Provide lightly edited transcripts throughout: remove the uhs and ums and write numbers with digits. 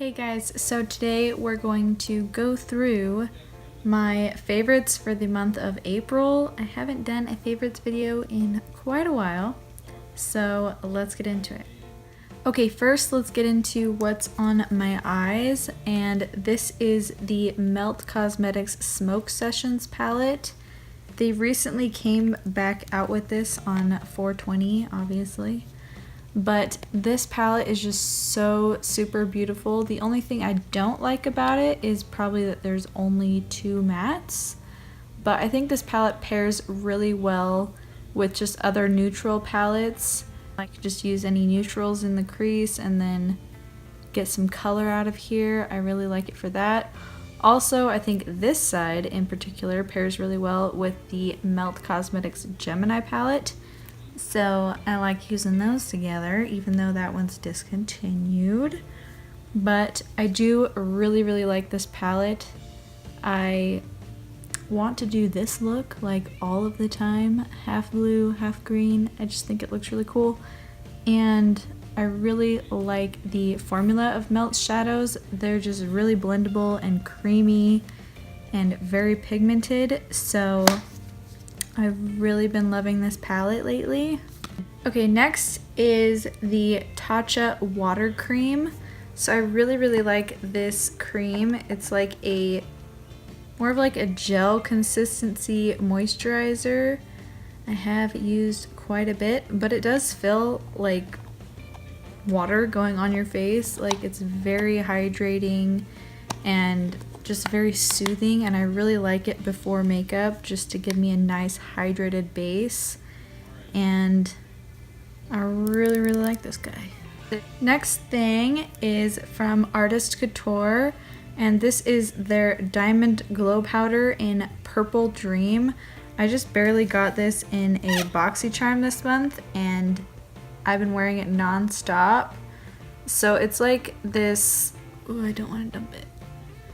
Hey guys, so today we're going to go through my favorites for the month of April. I haven't done a favorites video in quite a while, so let's get into it. Okay, first let's get into what's on my eyes, and this is the Melt Cosmetics Smoke Sessions palette. They recently came back out with this on 4/20, obviously. But this palette is just so super beautiful. The only thing I don't like about it is probably that there's only 2 mattes. But I think this palette pairs really well with just other neutral palettes. I could just use any neutrals in the crease and then get some color out of here. I really like it for that. Also, I think this side in particular pairs really well with the Melt Cosmetics Gemini palette. So I like using those together, even though that one's discontinued. But I do really like this palette. I want to do this look like all of the time, half blue, half green. I just think it looks really cool. And I really like the formula of Melt shadows. They're just really blendable and creamy and very pigmented. So I've really been loving this palette lately. Okay, next is the Tatcha water cream. So I really like this cream. It's like more of like a gel consistency moisturizer. I have used quite a bit, but it does feel like water going on your face. Like, it's very hydrating and just very soothing, and I really like it before makeup just to give me a nice hydrated base. And I really like this guy. The next thing is from Artist Couture, and this is their Diamond Glow Powder in Purple Dream. I just barely got this in a BoxyCharm this month, and I've been wearing it non-stop. So it's like this, ooh, I don't want to dump it.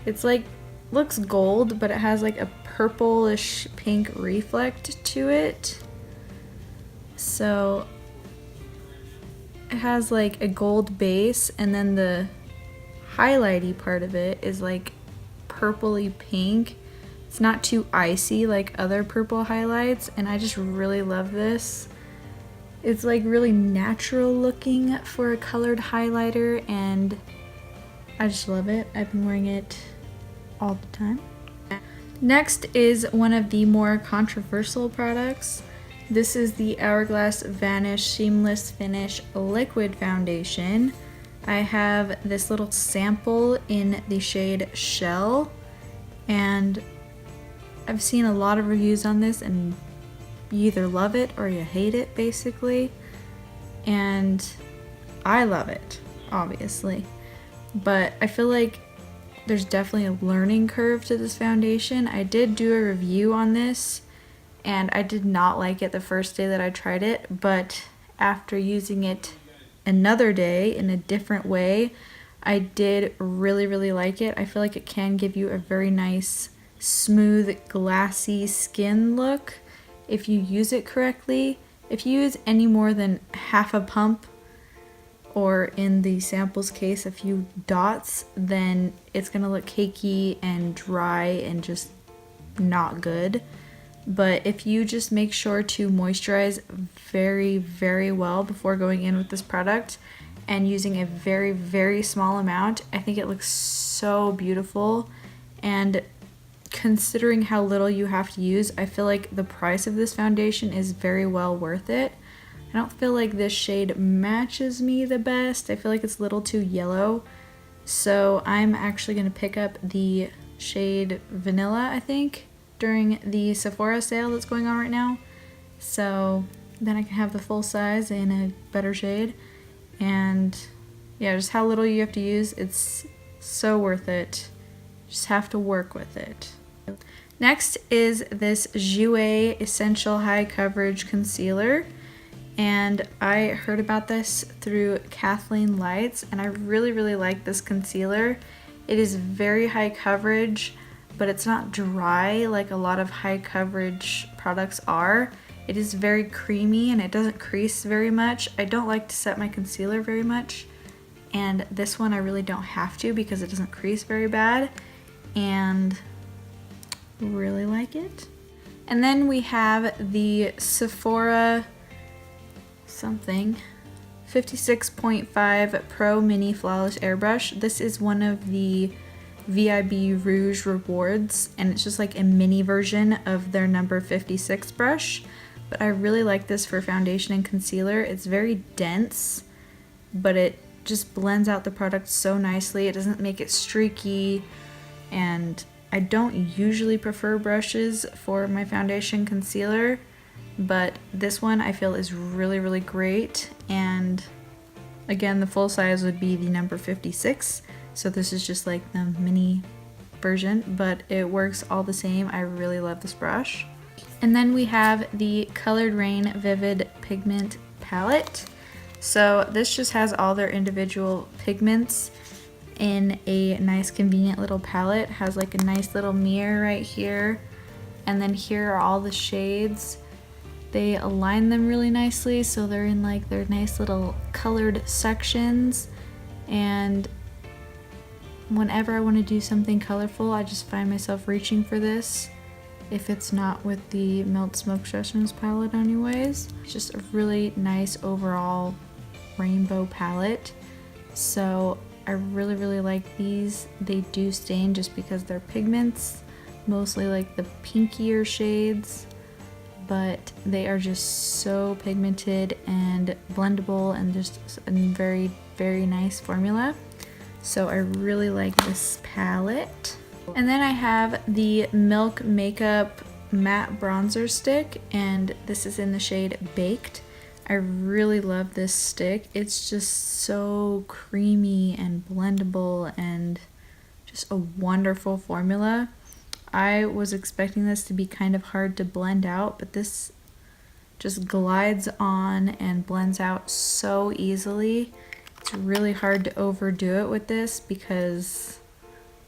It's like, looks gold, but it has like a purplish pink reflect to it. So it has like a gold base, and then the highlighty part of it is like purpley pink. It's not too icy like other purple highlights, and I just really love this. It's like really natural looking for a colored highlighter, and I just love it. I've been wearing it all the time. Next is one of the more controversial products. This is the Hourglass Vanish Seamless Finish Liquid Foundation. I have this little sample in the shade Shell, and I've seen a lot of reviews on this, and you either love it or you hate it, basically. And I love it, obviously. But I feel like there's definitely a learning curve to this foundation. I did do a review on this, and I did not like it the first day that I tried it, but after using it another day in a different way, I did really like it. I feel like it can give you a very nice, smooth, glassy skin look if you use it correctly. If you use any more than half a pump, or in the sample's case a few dots, then it's gonna look cakey and dry and just not good. But if you just make sure to moisturize very well before going in with this product and using a very small amount, I think it looks so beautiful. And considering how little you have to use, I feel like the price of this foundation is very well worth it. I don't feel like this shade matches me the best. I feel like it's a little too yellow. So I'm actually going to pick up the shade Vanilla, I think, during the Sephora sale that's going on right now. So then I can have the full size in a better shade. And yeah, just how little you have to use, it's so worth it. Just have to work with it. Next is this Jouer Essential High Coverage Concealer. And I heard about this through Kathleen Lights, and I really like this concealer. It is very high coverage, but it's not dry like a lot of high coverage products are. It is very creamy and it doesn't crease very much. I don't like to set my concealer very much, and this one I really don't have to because it doesn't crease very bad, and really like it. And then we have the Sephora something 56.5 Pro Mini Flawless Airbrush. This is one of the VIB Rouge rewards, and it's just like a mini version of their number 56 brush. But I really like this for foundation and concealer. It's very dense, but it just blends out the product so nicely. It doesn't make it streaky, and I don't usually prefer brushes for my foundation concealer, but this one I feel is really, really great. And again, the full size would be the number 56, so this is just like the mini version, but it works all the same. I really love this brush. And then we have the Colored Raine Vivid Pigment Palette. So this just has all their individual pigments in a nice convenient little palette. It has like a nice little mirror right here, and then here are all the shades. They align them really nicely, so they're in like their nice little colored sections, and whenever I want to do something colorful, I just find myself reaching for this, if it's not with the Melt Smoke Sessions palette anyways. It's just a really nice overall rainbow palette, so I really, really like these. They do stain just because they're pigments, mostly like the pinkier shades, but they are just so pigmented and blendable and just a very, very nice formula. So I really like this palette. And then I have the Milk Makeup Matte Bronzer Stick, and this is in the shade Baked. I really love this stick. It's just so creamy and blendable and just a wonderful formula. I was expecting this to be kind of hard to blend out, but this just glides on and blends out so easily. It's really hard to overdo it with this because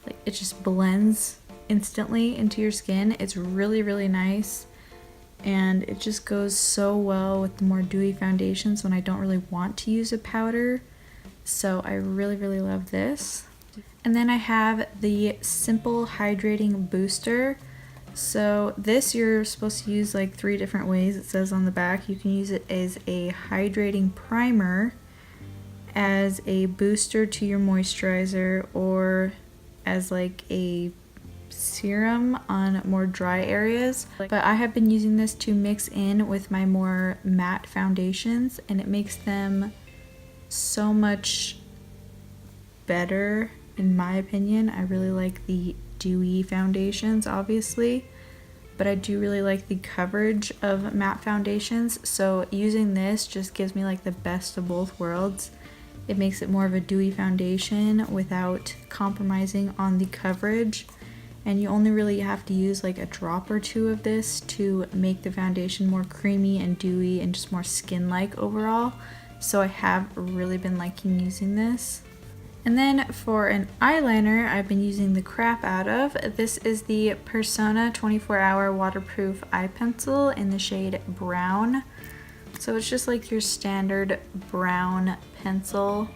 like it just blends instantly into your skin. It's really, really nice. And it just goes so well with the more dewy foundations when I don't really want to use a powder. So I really, really love this. And then I have the Simple Hydrating Booster. So this you're supposed to use like 3 different ways. It says on the back you can use it as a hydrating primer, as a booster to your moisturizer, or as like a serum on more dry areas. But I have been using this to mix in with my more matte foundations, and it makes them so much better in my opinion. I really like the dewy foundations obviously, but I do really like the coverage of matte foundations, so using this just gives me like the best of both worlds. It makes it more of a dewy foundation without compromising on the coverage, and you only really have to use like a drop or 2 of this to make the foundation more creamy and dewy and just more skin-like overall. So I have really been liking using this. And then for an eyeliner, I've been using the crap out of. This is the Pérsona 24-Hour Waterproof Eye Pencil in the shade Brown. So it's just like your standard brown pencil,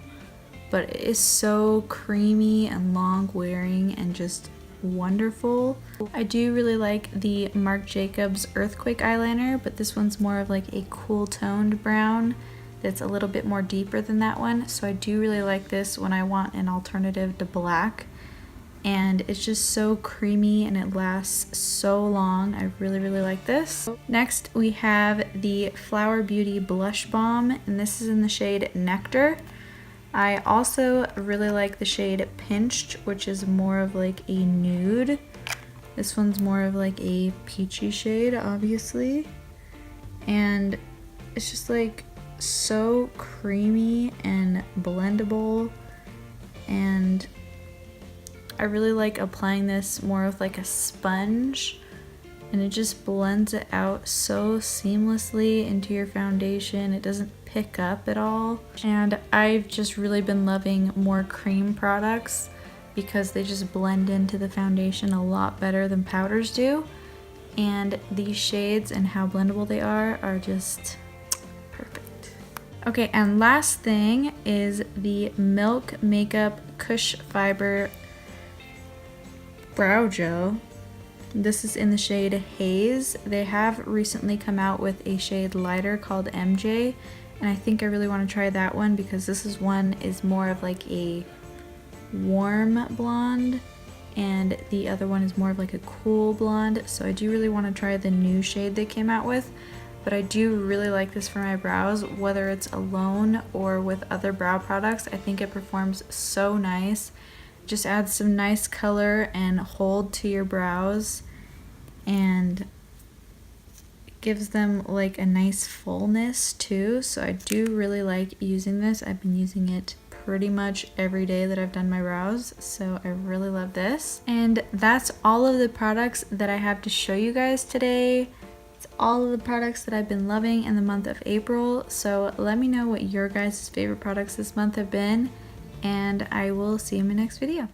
but it is so creamy and long wearing and just wonderful. I do really like the Marc Jacobs Earthquake eyeliner, but this one's more of like a cool toned brown that's a little bit more deeper than that one. So I do really like this when I want an alternative to black. And it's just so creamy and it lasts so long. I really, really like this. Next we have the Flower Beauty Blush Balm, and this is in the shade Nectar. I also really like the shade Pinched, which is more of like a nude. This one's more of like a peachy shade, obviously. And it's just like so creamy and blendable, and I really like applying this more with like a sponge, and it just blends it out so seamlessly into your foundation. It doesn't pick up at all. And I've just really been loving more cream products because they just blend into the foundation a lot better than powders do. And these shades and how blendable they are just perfect. Okay, and last thing is the Milk Makeup Kush Fiber Brow Gel. This is in the shade Haze. They have recently come out with a shade lighter called MJ, and I think I really want to try that one because this one is more of like a warm blonde and the other one is more of like a cool blonde. So I do really want to try the new shade they came out with, but I do really like this for my brows, whether it's alone or with other brow products. I think it performs so nice. Just adds some nice color and hold to your brows and gives them like a nice fullness too. So I do really like using this. I've been using it pretty much every day that I've done my brows, so I really love this. And that's all of the products that I have to show you guys today. It's all of the products that I've been loving in the month of April. So let me know what your guys' favorite products this month have been, and I will see you in my next video.